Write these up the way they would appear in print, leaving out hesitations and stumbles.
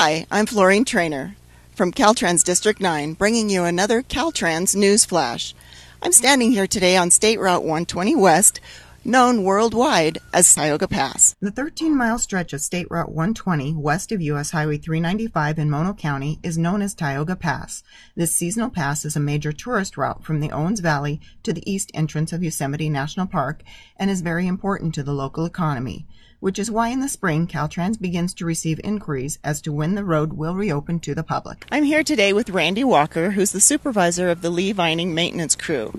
Hi, I'm Florene Trainor from Caltrans District 9, bringing you another Caltrans News Flash. I'm standing here today on State Route 120 West, known worldwide as Tioga Pass. The 13-mile stretch of State Route 120 west of U.S. Highway 395 in Mono County is known as Tioga Pass. This seasonal pass is a major tourist route from the Owens Valley to the east entrance of Yosemite National Park and is very important to the local economy, which is why in the spring Caltrans begins to receive inquiries as to when the road will reopen to the public. I'm here today with Randy Walker, who's the supervisor of the Lee Vining maintenance crew.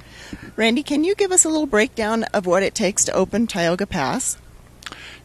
Randy, can you give us a little breakdown of what it takes to open Tioga Pass?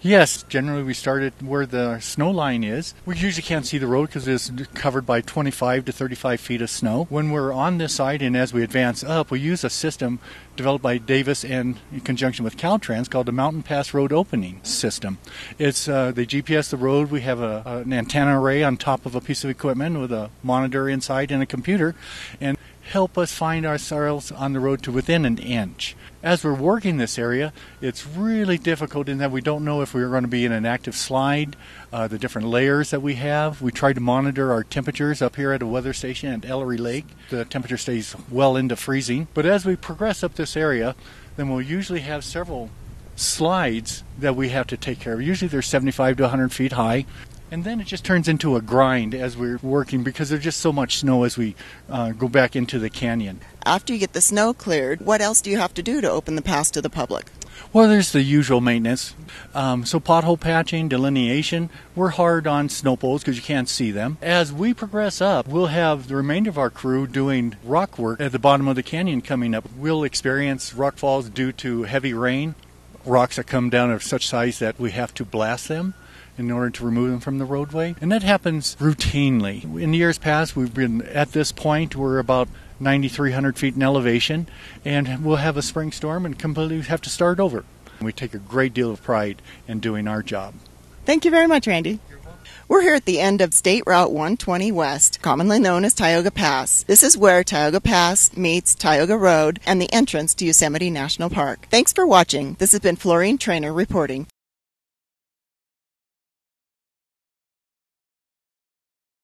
Yes, generally we started where the snow line is. We usually can't see the road because it's covered by 25 to 35 feet of snow. When we're on this side and as we advance up, we use a system developed by Davis and in conjunction with Caltrans called the Mountain Pass Road Opening System. It's they GPS the road. We have an antenna array on top of a piece of equipment with a monitor inside and a computer, and help us find ourselves on the road to within an inch. As we're working this area, it's really difficult in that we don't know if we're going to be in an active slide, the different layers that we have. We try to monitor our temperatures up here at a weather station at Ellery Lake. The temperature stays well into freezing. But as we progress up this area, then we'll usually have several slides that we have to take care of. Usually they're 75 to 100 feet high. And then it just turns into a grind as we're working because there's just so much snow as we go back into the canyon. After you get the snow cleared, what else do you have to do to open the pass to the public? Well, there's the usual maintenance. So pothole patching, delineation. We're hard on snow poles because you can't see them. As we progress up, we'll have the remainder of our crew doing rock work at the bottom of the canyon coming up. We'll experience rock falls due to heavy rain, rocks that come down of such size that we have to blast them in order to remove them from the roadway. And that happens routinely. In years past, we've been at this point, we're about 9,300 feet in elevation, and we'll have a spring storm and completely have to start over. We take a great deal of pride in doing our job. Thank you very much, Randy. We're here at the end of State Route 120 West, commonly known as Tioga Pass. This is where Tioga Pass meets Tioga Road and the entrance to Yosemite National Park. Thanks for watching. This has been Florene Trainor reporting.